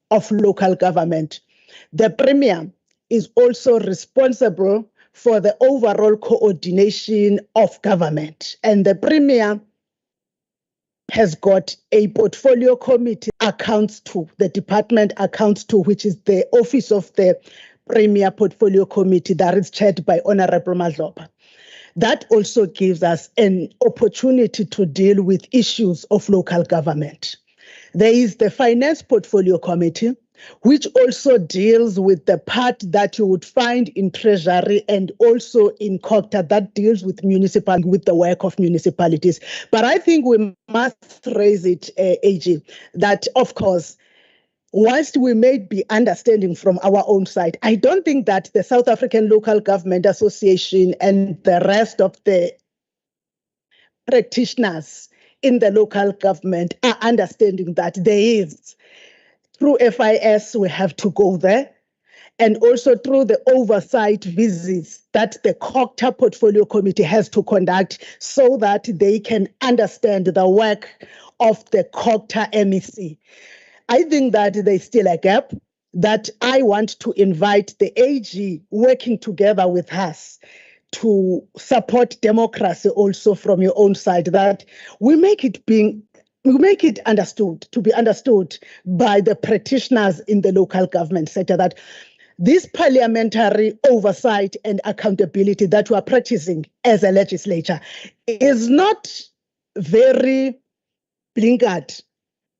Of local government. The Premier is also responsible for the overall coordination of government. And the Premier has got a portfolio committee accounts to, the department accounts to, which is the office of the Premier Portfolio Committee that is chaired by Honorable Madlopa. That also gives us an opportunity to deal with issues of local government. There is the Finance Portfolio Committee, which also deals with the part that you would find in Treasury and also in COGTA that deals with with the work of municipalities. But I think we must raise it, AG, that of course, whilst we may be understanding from our own side, I don't think that the South African Local Government Association and the rest of the practitioners in the local government are understanding that there is, through FIS, we have to go there, and also through the oversight visits that the COGTA Portfolio Committee has to conduct so that they can understand the work of the COGTA MEC. I think that there's still a gap that I want to invite the AG working together with us to support democracy also from your own side, that we make it understood, to be understood by the practitioners in the local government sector, that this parliamentary oversight and accountability that we are practicing as a legislature is not very blinkered.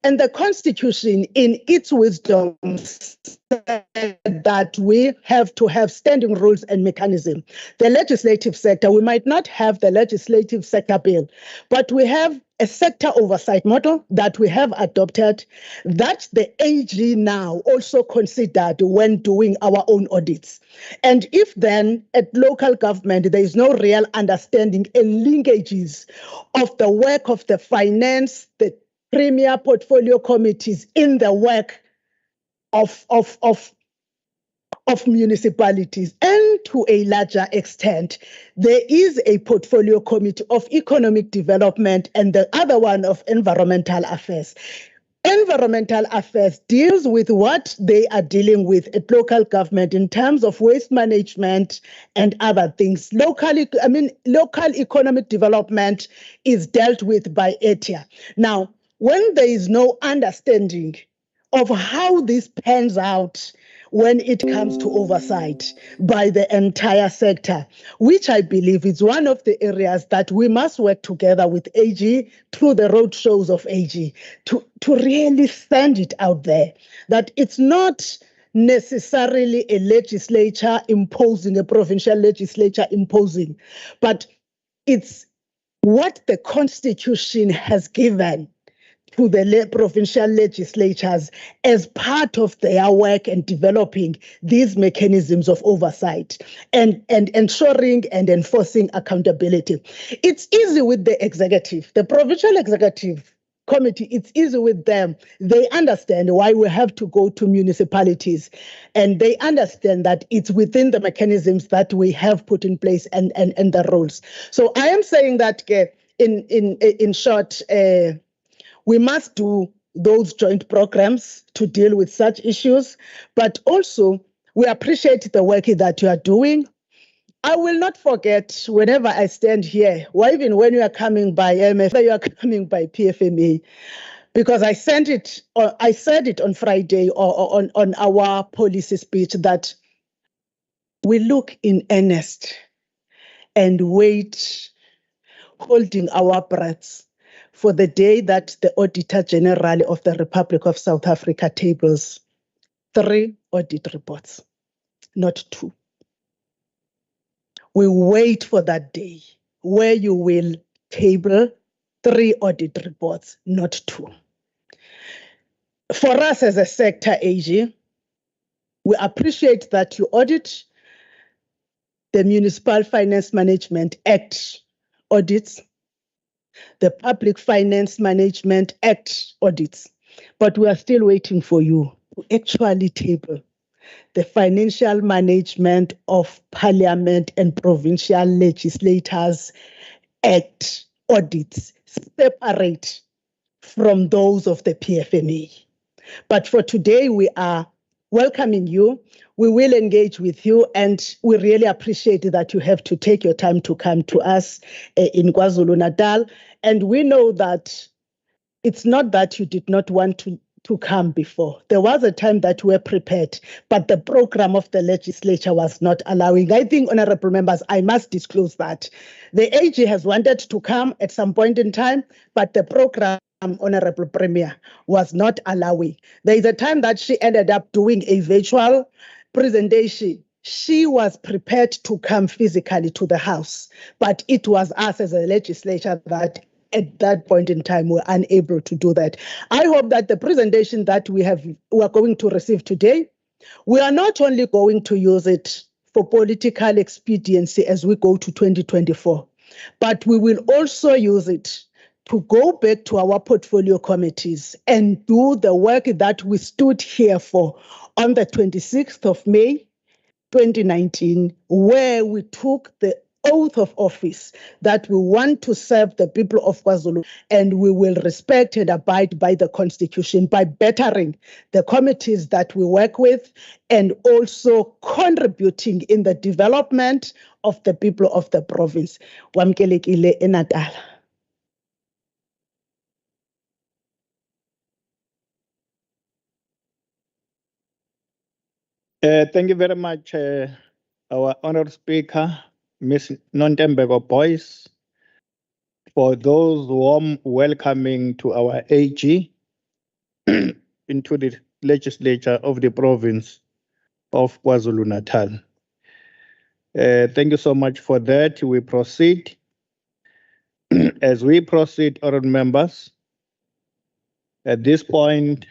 And the Constitution, in its wisdom, said that we have to have standing rules and mechanism. The legislative sector, we might not have the legislative sector bill, but we have a sector oversight model that we have adopted that the AG now also considered when doing our own audits. And if then at local government, there is no real understanding and linkages of the work of the finance, the Premier Portfolio Committees in the work of municipalities, and to a larger extent, there is a portfolio committee of economic development and the other one of environmental affairs. Environmental affairs deals with what they are dealing with at local government in terms of waste management and other things. Local economic development is dealt with by ETIA. Now, when there is no understanding of how this pans out when it comes to oversight by the entire sector, which I believe is one of the areas that we must work together with AG through the road shows of AG to really send it out there, that it's not necessarily a legislature imposing, a provincial legislature imposing, but it's what the Constitution has given to the provincial legislatures as part of their work and developing these mechanisms of oversight and ensuring and enforcing accountability. It's easy with the executive, the provincial executive committee, it's easy with them. They understand why we have to go to municipalities, and they understand that it's within the mechanisms that we have put in place and the rules. So I am saying that in short, we must do those joint programs to deal with such issues, but also we appreciate the work that you are doing. I will not forget whenever I stand here, or even when you are coming by MF, you are coming by PFMA, because I said it on Friday or on our policy speech that we look in earnest and wait, holding our breaths, for the day that the Auditor General of the Republic of South Africa tables 3 audit reports, not 2. We wait for that day where you will table 3 audit reports, not 2. For us as a sector AG, we appreciate that you audit the Municipal Finance Management Act audits. the Public Finance Management Act audits. But we are still waiting for you to actually table the Financial Management of Parliament and Provincial Legislators Act audits separate from those of the PFMA. But for today, we are welcoming you. We will engage with you, and we really appreciate that you have to take your time to come to us in KwaZulu-Natal. And we know that it's not that you did not want to come before. There was a time that we were prepared, but the program of the legislature was not allowing. I think, honorable members, I must disclose that. The AG has wanted to come at some point in time, but the program, Honorable Premier, was not allowing. There is a time that she ended up doing a virtual presentation. She was prepared to come physically to the House, but it was us as a legislature that at that point in time were unable to do that. I hope that the presentation that we are going to receive today, we are not only going to use it for political expediency as we go to 2024, but we will also use it to go back to our portfolio committees and do the work that we stood here for on the 26th of May, 2019, where we took the oath of office that we want to serve the people of KwaZulu, and we will respect and abide by the Constitution by bettering the committees that we work with and also contributing in the development of the people of the province. Wamkelekile eNatal. Thank you very much, our honored speaker, Ms. Nontembeko Boyce, for those warm welcoming to our AG into the legislature of the province of KwaZulu-Natal. Thank you so much for that. We proceed. As we proceed, honored members, at this point,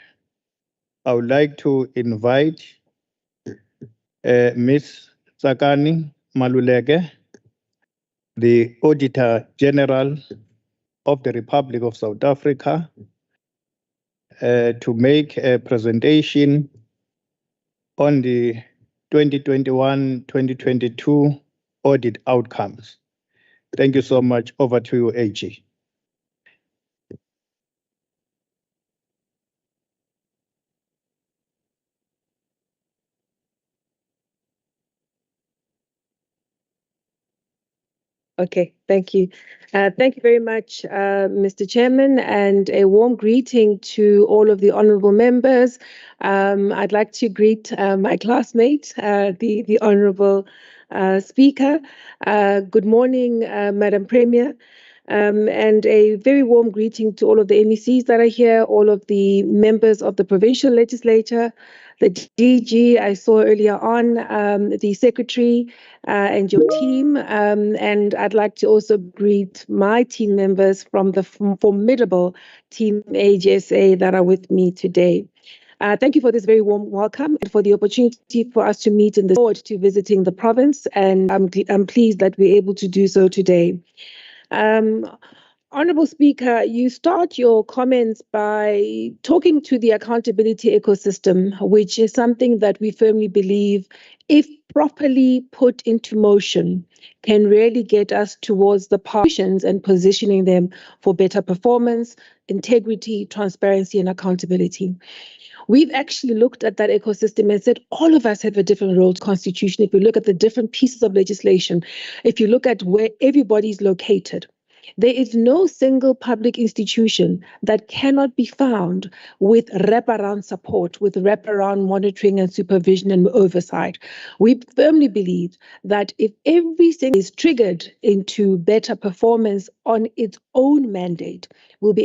I would like to invite Ms. Tsakani Maluleke, the Auditor General of the Republic of South Africa, to make a presentation on the 2021-2022 audit outcomes. Thank you so much. Over to you, AG. Okay, thank you. Thank you very much, Mr. Chairman, and a warm greeting to all of the honorable members. I'd like to greet my classmate, the honorable speaker. Good morning, Madam Premier. And a very warm greeting to all of the MECs that are here, all of the members of the Provincial Legislature, the DG I saw earlier on, the Secretary and your team. And I'd like to also greet my team members from the formidable Team AGSA that are with me today. Thank you for this very warm welcome and for the opportunity for us to meet and look forward to visiting the province. And I'm pleased that we're able to do so today. Honorable Speaker, you start your comments by talking to the accountability ecosystem, which is something that we firmly believe, if properly put into motion, can really get us towards the positions and positioning them for better performance, integrity, transparency, and accountability. We've actually looked at that ecosystem and said all of us have a different role to the Constitution. If you look at the different pieces of legislation, if you look at where everybody's located, there is no single public institution that cannot be found with wraparound support, with wraparound monitoring and supervision and oversight. We firmly believe that if everything is triggered into better performance on its own mandate, we'll be able